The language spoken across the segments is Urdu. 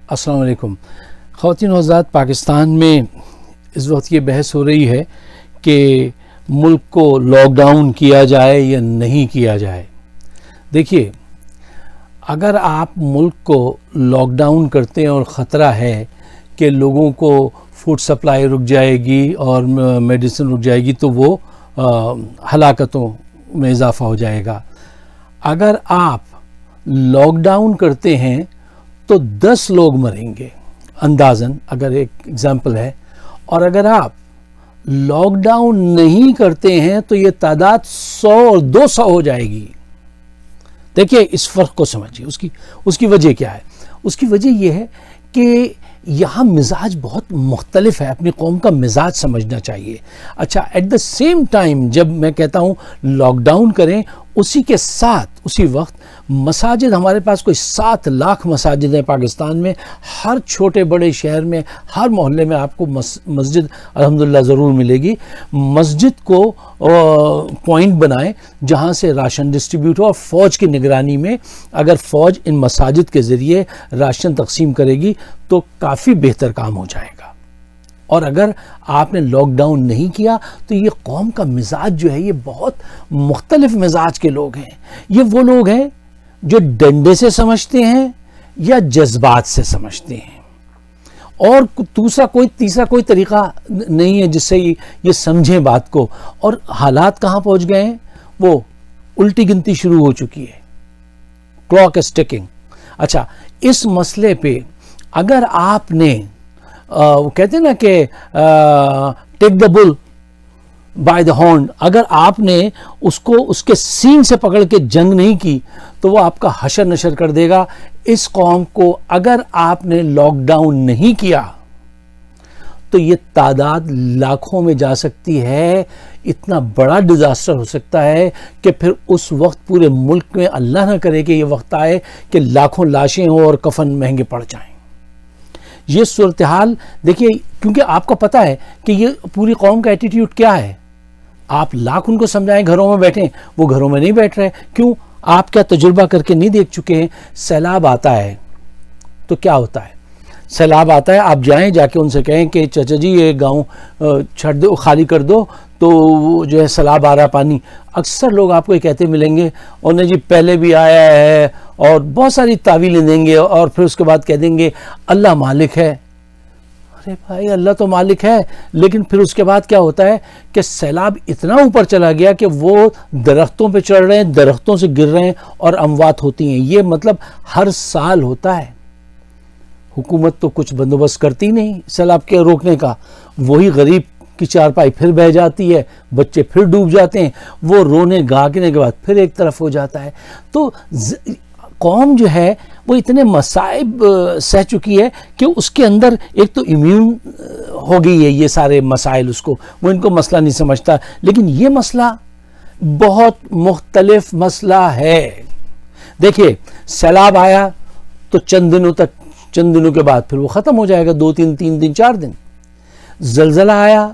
السلام علیکم خواتین و حضرات. پاکستان میں اس وقت یہ بحث ہو رہی ہے کہ ملک کو لاک ڈاؤن کیا جائے یا نہیں کیا جائے. دیکھیے، اگر آپ ملک کو لاک ڈاؤن کرتے ہیں اور خطرہ ہے کہ لوگوں کو فوڈ سپلائی رک جائے گی اور میڈیسن رک جائے گی تو وہ ہلاکتوں میں اضافہ ہو جائے گا. اگر آپ لاک ڈاؤن کرتے ہیں تو 10 لوگ مریں گے اندازاً، اگر ایک ایگزامپل ہے. اور اگر آپ لاک ڈاؤن نہیں کرتے ہیں تو یہ تعداد 100 اور 200 ہو جائے گی. دیکھیے اس فرق کو سمجھیے. اس کی وجہ کیا ہے؟ اس کی وجہ یہ ہے کہ یہاں مزاج بہت مختلف ہے. اپنی قوم کا مزاج سمجھنا چاہیے. اچھا، ایٹ دا سیم ٹائم جب میں کہتا ہوں لاک ڈاؤن کریں، اسی کے ساتھ اسی وقت مساجد، ہمارے پاس کوئی 7 لاکھ مساجد ہیں پاکستان میں. ہر چھوٹے بڑے شہر میں، ہر محلے میں آپ کو مسجد الحمدللہ ضرور ملے گی. مسجد کو پوائنٹ بنائیں جہاں سے راشن ڈسٹریبیوٹ ہو، اور فوج کی نگرانی میں اگر فوج ان مساجد کے ذریعے راشن تقسیم کرے گی تو کافی بہتر کام ہو جائے گا. اور اگر آپ نے لاک ڈاؤن نہیں کیا تو یہ قوم کا مزاج جو ہے یہ بہت مختلف مزاج کے لوگ ہیں. یہ وہ لوگ ہیں جو ڈنڈے سے سمجھتے ہیں یا جذبات سے سمجھتے ہیں، اور تیسرا کوئی طریقہ نہیں ہے جس سے یہ سمجھیں بات کو. اور حالات کہاں پہنچ گئے ہیں؟ وہ الٹی گنتی شروع ہو چکی ہے. کلاک از ٹکنگ. اچھا، اس مسئلے پہ اگر آپ نے وہ کہتے ہیں نا کہ ٹیک دا بل بائی دا ہارن، اگر آپ نے اس کو اس کے سینگ سے پکڑ کے جنگ نہیں کی تو وہ آپ کا حشر نشر کر دے گا. اس قوم کو اگر آپ نے لاک ڈاؤن نہیں کیا تو یہ تعداد لاکھوں میں جا سکتی ہے. اتنا بڑا ڈیزاسٹر ہو سکتا ہے کہ پھر اس وقت پورے ملک میں اللہ نہ کرے کہ یہ وقت آئے کہ لاکھوں لاشیں ہوں اور کفن مہنگے پڑ جائیں. یہ صورتحال دیکھیے، کیونکہ آپ کو پتا ہے کہ یہ پوری قوم کا ایٹیٹیوڈ کیا ہے. آپ لاکھ ان کو سمجھائیں گھروں میں بیٹھیں، وہ گھروں میں نہیں بیٹھ رہے. کیوں؟ آپ کیا تجربہ کر کے نہیں دیکھ چکے ہیں؟ سیلاب آتا ہے تو کیا ہوتا ہے؟ سیلاب آتا ہے، آپ جائیں جا کے ان سے کہیں کہ چچا جی یہ گاؤں چھٹ دو، خالی کر دو، تو جو ہے سیلاب آ رہا پانی. اکثر لوگ آپ کو یہ کہتے ملیں گے انہیں جی پہلے بھی آیا ہے، اور بہت ساری تعویلیں دیں گے، اور پھر اس کے بعد کہہ دیں گے اللہ مالک ہے. ارے بھائی، اللہ تو مالک ہے، لیکن پھر اس کے بعد کیا ہوتا ہے کہ سیلاب اتنا اوپر چلا گیا کہ وہ درختوں پہ چڑھ رہے ہیں، درختوں سے گر رہے ہیں اور اموات ہوتی ہیں. یہ مطلب ہر سال ہوتا ہے. حکومت تو کچھ بندوبست کرتی نہیں سیلاب کے روکنے کا. وہی غریب کی چارپائی پھر بہہ جاتی ہے، بچے پھر ڈوب جاتے ہیں، وہ رونے گاگنے کے بعد پھر ایک طرف ہو جاتا ہے. تو قوم جو ہے وہ اتنے مصائب سہ چکی ہے کہ اس کے اندر ایک تو امیون ہو گئی ہے یہ سارے مسائل. وہ ان کو مسئلہ نہیں سمجھتا. لیکن یہ مسئلہ بہت مختلف مسئلہ ہے. دیکھیے، سیلاب آیا تو چند دنوں کے بعد پھر وہ ختم ہو جائے گا، 2 3 دن 4 دن. زلزلہ آیا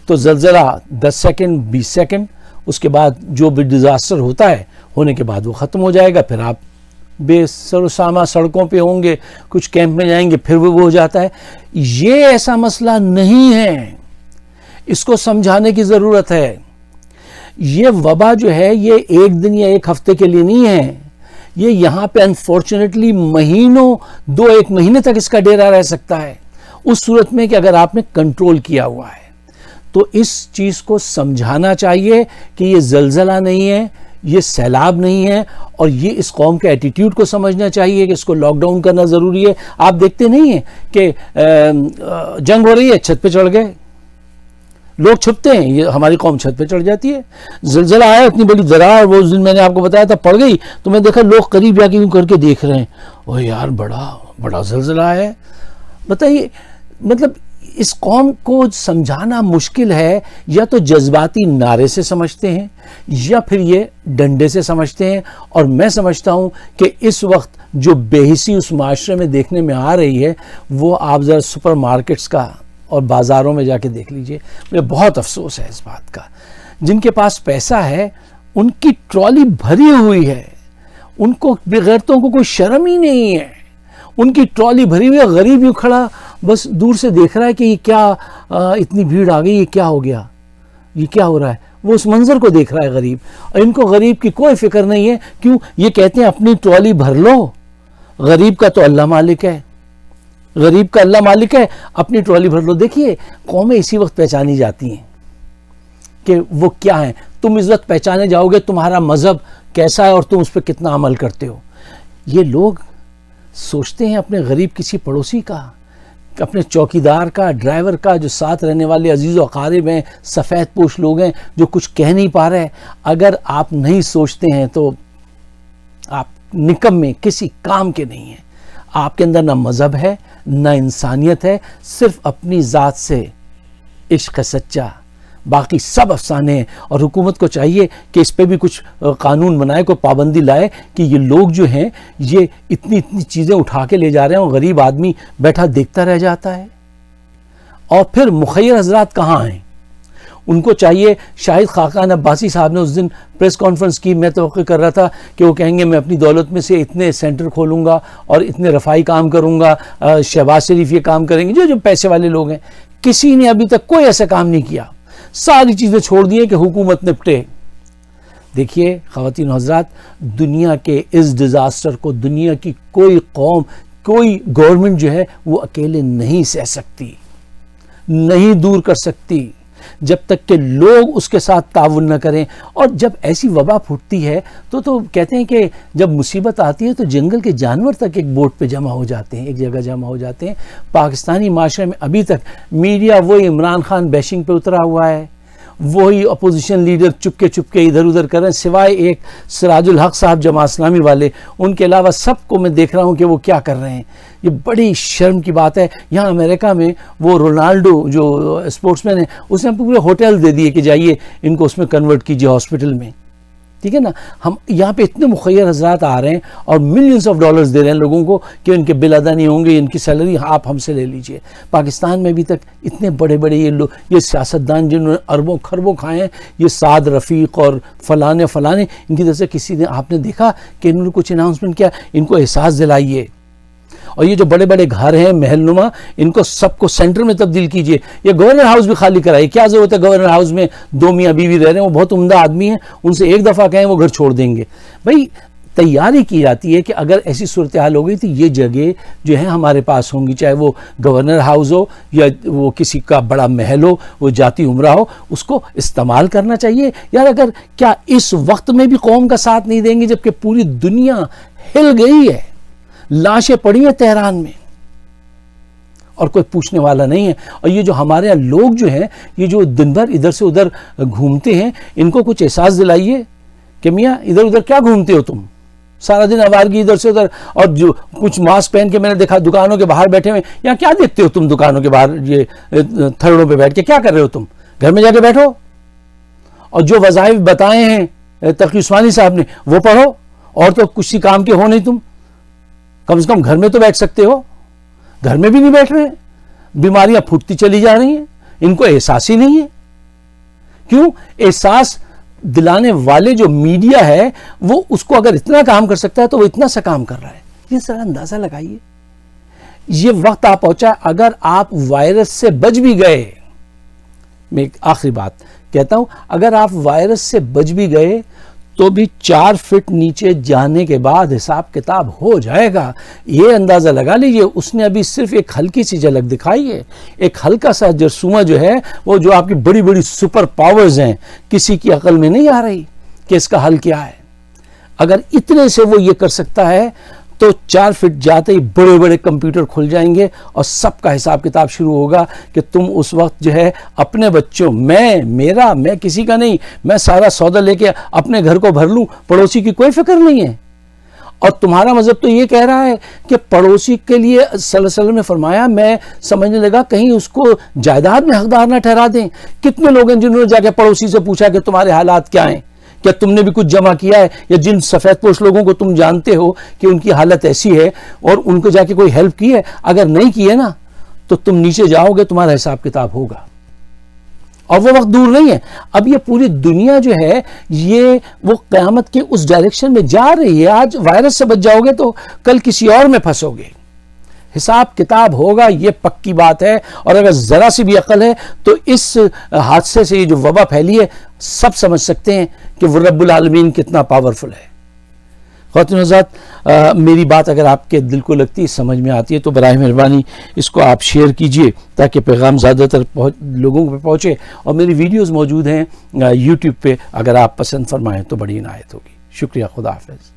تو زلزلہ 10 سیکنڈ 20 سیکنڈ، اس کے بعد جو بھی ڈیزاسٹر ہوتا ہے ہونے کے بعد وہ ختم ہو جائے گا. پھر آپ بے سر و سامہ سڑکوں پہ ہوں گے، کچھ کیمپ میں جائیں گے، پھر وہ ہو جاتا ہے. یہ ایسا مسئلہ نہیں ہے، اس کو سمجھانے کی ضرورت ہے. یہ وبا جو ہے یہ ایک دن یا ایک ہفتے کے لیے نہیں ہے. یہ یہاں پہ انفارچونیٹلی مہینوں 2-1 مہینے تک اس کا ڈیرا رہ سکتا ہے، اس صورت میں کہ اگر آپ نے کنٹرول کیا ہوا ہے. تو اس چیز کو سمجھانا چاہیے کہ یہ زلزلہ نہیں ہے، یہ سیلاب نہیں ہے، اور یہ اس قوم کے ایٹیٹیوڈ کو سمجھنا چاہیے کہ اس کو لاک ڈاؤن کرنا ضروری ہے. آپ دیکھتے نہیں ہیں کہ جنگ ہو رہی ہے، چھت پہ چڑھ گئے لوگ، چھپتے ہیں. یہ ہماری قوم چھت پہ چڑھ جاتی ہے. زلزلہ آیا، اتنی بڑی دراڑ وہ اس دن میں نے آپ کو بتایا تھا پڑ گئی، تو میں دیکھا لوگ قریب جا کے یوں کر کے دیکھ رہے ہیں، اوہ یار بڑا زلزلہ ہے. بتائیے، مطلب اس قوم کو سمجھانا مشکل ہے. یا تو جذباتی نعرے سے سمجھتے ہیں یا پھر یہ ڈنڈے سے سمجھتے ہیں. اور میں سمجھتا ہوں کہ اس وقت جو بے حسی اس معاشرے میں دیکھنے میں آ رہی ہے وہ آپ ذرا سپر مارکیٹس کا اور بازاروں میں جا کے دیکھ لیجئے. مجھے بہت افسوس ہے اس بات کا. جن کے پاس پیسہ ہے ان کی ٹرالی بھری ہوئی ہے، ان کو بغیرتوں کو کوئی شرم ہی نہیں ہے. ان کی ٹرالی بھری ہوئی ہے، غریب یوں کھڑا بس دور سے دیکھ رہا ہے کہ یہ کیا اتنی بھیڑ آ گئی، یہ کیا ہو گیا، یہ کیا ہو رہا ہے، وہ اس منظر کو دیکھ رہا ہے غریب، اور ان کو غریب کی کوئی فکر نہیں ہے. کیوں؟ یہ کہتے ہیں اپنی ٹرالی بھر لو، غریب کا تو اللہ مالک ہے، غریب کا اللہ مالک ہے، اپنی ٹرالی بھر لو. دیکھیے قومیں اسی وقت پہچانی جاتی ہیں کہ وہ کیا ہیں. تم اس وقت پہچانے جاؤ گے تمہارا مذہب کیسا ہے اور تم اس پہ کتنا عمل کرتے ہو. یہ لوگ سوچتے ہیں اپنے غریب کسی پڑوسی کا، اپنے چوکیدار کا، ڈرائیور کا، جو ساتھ رہنے والے عزیز و اقارب ہیں، سفید پوش لوگ ہیں جو کچھ کہہ نہیں پا رہے. اگر آپ نہیں سوچتے ہیں تو آپ نکمے کسی کام کے نہیں ہیں. آپ کے اندر نہ مذہب ہے نہ انسانیت ہے، صرف اپنی ذات سے عشق سچا، باقی سب افسانے ہیں. اور حکومت کو چاہیے کہ اس پہ بھی کچھ قانون بنائے، کوئی پابندی لائے کہ یہ لوگ جو ہیں یہ اتنی چیزیں اٹھا کے لے جا رہے ہیں اور غریب آدمی بیٹھا دیکھتا رہ جاتا ہے. اور پھر مخیر حضرات کہاں ہیں؟ ان کو چاہیے، شاہد خاقان عباسی صاحب نے اس دن پریس کانفرنس کی، میں توقع کر رہا تھا کہ وہ کہیں گے میں اپنی دولت میں سے اتنے سینٹر کھولوں گا اور اتنے رفائی کام کروں گا، شہباز شریف یہ کام کریں گے، جو پیسے والے لوگ ہیں. کسی نے ابھی تک کوئی ایسا کام نہیں کیا، ساری چیزیں چھوڑ دی ہیں کہ حکومت نپٹے. دیکھیے خواتین و حضرات، دنیا کے اس ڈیزاسٹر کو دنیا کی کوئی قوم، کوئی گورنمنٹ جو ہے وہ اکیلے نہیں سہ سکتی، نہیں دور کر سکتی، جب تک کہ لوگ اس کے ساتھ تعاون نہ کریں. اور جب ایسی وبا پھوٹتی ہے تو کہتے ہیں کہ جب مصیبت آتی ہے تو جنگل کے جانور تک ایک بوٹ پہ جمع ہو جاتے ہیں، ایک جگہ جمع ہو جاتے ہیں. پاکستانی معاشرے میں ابھی تک میڈیا وہی عمران خان بیشنگ پہ اترا ہوا ہے، وہی اپوزیشن لیڈر چپکے ادھر ادھر کر رہے ہیں، سوائے ایک سراج الحق صاحب جماعت اسلامی والے، ان کے علاوہ سب کو میں دیکھ رہا ہوں کہ وہ کیا کر رہے ہیں. یہ بڑی شرم کی بات ہے. یہاں امریکہ میں وہ رونالڈو جو اسپورٹس مین ہے، اس نے پورے ہوٹل دے دیے کہ جائیے ان کو اس میں کنورٹ کیجیے ہاسپٹل میں. ٹھیک ہے نا. ہم یہاں پہ اتنے مخیر حضرات آ رہے ہیں اور ملینز آف ڈالرز دے رہے ہیں لوگوں کو کہ ان کے بل ادا نہیں ہوں گے، ان کی سیلری آپ ہم سے لے لیجئے. پاکستان میں ابھی تک اتنے بڑے بڑے یہ لوگ، یہ سیاستدان جنہوں نے اربوں خربوں کھائے ہیں، یہ سعد رفیق اور فلانے، ان کی طرف سے کسی نے آپ نے دیکھا کہ انہوں نے کچھ اناؤنسمنٹ کیا؟ ان کو احساس دلائیے. اور یہ جو بڑے بڑے گھر ہیں محل نما، ان کو سب کو سینٹر میں تبدیل کیجئے. یہ گورنر ہاؤس بھی خالی کرائیے. کیا ضرورت ہے گورنر ہاؤس میں دو میاں بیوی رہ رہے ہیں، وہ بہت عمدہ آدمی ہیں، ان سے ایک دفعہ کہیں وہ گھر چھوڑ دیں گے. بھائی تیاری کی جاتی ہے کہ اگر ایسی صورتحال ہو گئی تو یہ جگہ جو ہے ہمارے پاس ہوں گی، چاہے وہ گورنر ہاؤس ہو یا وہ کسی کا بڑا محل ہو، وہ جاتی عمرہ ہو، اس کو استعمال کرنا چاہیے. یار اگر کیا اس وقت میں بھی قوم کا ساتھ نہیں دیں گے جبکہ پوری دنیا ہل گئی ہے، لاشیں پڑی ہیں تہران میں اور کوئی پوچھنے والا نہیں ہے. اور یہ جو ہمارے یہاں لوگ جو ہیں، یہ جو دن بھر ادھر سے ادھر گھومتے ہیں، ان کو کچھ احساس دلائیے کہ میاں ادھر ادھر کیا گھومتے ہو تم سارا دن، آوارگی ادھر سے ادھر. اور جو کچھ ماسک پہن کے میں نے دیکھا دکانوں کے باہر بیٹھے ہوئے، یہاں کیا دیکھتے ہو تم دکانوں کے باہر یہ تھڑوں پہ بیٹھ کے کیا کر رہے ہو تم؟ گھر میں جا کے بیٹھو اور جو وظائف بتائے ہیں تقی عثمانی صاحب نے وہ پڑھو. اور تو کسی کام کے ہو نہیں تم، کم سے کم گھر میں تو بیٹھ سکتے ہو. گھر میں بھی نہیں بیٹھ رہے، بیماریاں پھوٹتی چلی جا رہی ہیں، ان کو احساس ہی نہیں ہے. کیوں؟ احساس دلانے والے جو میڈیا ہے وہ اس کو اگر اتنا کام کر سکتا ہے تو وہ اتنا سا کام کر رہا ہے. یہ ذرا اندازہ لگائیے. یہ وقت آ پہنچا، اگر آپ وائرس سے بچ بھی گئے، میں ایک آخری بات کہتا ہوں، اگر آپ وائرس سے بچ بھی گئے تو بھی 4 فٹ نیچے جانے کے بعد حساب کتاب ہو جائے گا. یہ اندازہ لگا لیجئے. اس نے ابھی صرف ایک ہلکی سی جھلک دکھائی ہے، ایک ہلکا سا جرثومہ جو ہے وہ جو آپ کی بڑی بڑی سپر پاورز ہیں، کسی کی عقل میں نہیں آ رہی کہ اس کا حل کیا ہے. اگر اتنے سے وہ یہ کر سکتا ہے تو 4 فٹ جاتے ہی بڑے بڑے کمپیوٹر کھل جائیں گے اور سب کا حساب کتاب شروع ہوگا کہ تم اس وقت جو ہے اپنے بچوں، میں کسی کا نہیں، میں سارا سودا لے کے اپنے گھر کو بھر لوں، پڑوسی کی کوئی فکر نہیں ہے. اور تمہارا مذہب تو یہ کہہ رہا ہے کہ پڑوسی کے لیے صلی اللہ علیہ وسلم نے فرمایا، میں سمجھنے لگا کہیں اس کو جائیداد میں حقدار نہ ٹھہرا دیں. کتنے لوگ ہیں جنہوں نے جا کے پڑوسی سے پوچھا کہ تمہارے حالات کیا ہیں، کیا تم نے بھی کچھ جمع کیا ہے، یا جن سفید پوش لوگوں کو تم جانتے ہو کہ ان کی حالت ایسی ہے اور ان کو جا کے کوئی ہیلپ کی ہے؟ اگر نہیں کی ہے نا تو تم نیچے جاؤ گے، تمہارا حساب کتاب ہوگا. اور وہ وقت دور نہیں ہے. اب یہ پوری دنیا جو ہے یہ وہ قیامت کے اس ڈائریکشن میں جا رہی ہے. آج وائرس سے بچ جاؤ گے تو کل کسی اور میں پھنسو گے. حساب کتاب ہوگا، یہ پکی بات ہے، اور اگر ذرا سی بھی عقل ہے تو اس حادثے سے یہ جو وبا پھیلی ہے سب سمجھ سکتے ہیں کہ وہ رب العالمین کتنا پاورفل ہے۔ خواتین و حضرات، میری بات اگر آپ کے دل کو لگتی ہے، سمجھ میں آتی ہے، تو براہ مہربانی اس کو آپ شیئر کیجئے تاکہ پیغام زیادہ تر لوگوں پہ پہنچے، اور میری ویڈیوز موجود ہیں یوٹیوب پہ، اگر آپ پسند فرمائیں تو بڑی عنایت ہوگی۔ شکریہ، خدا حافظ۔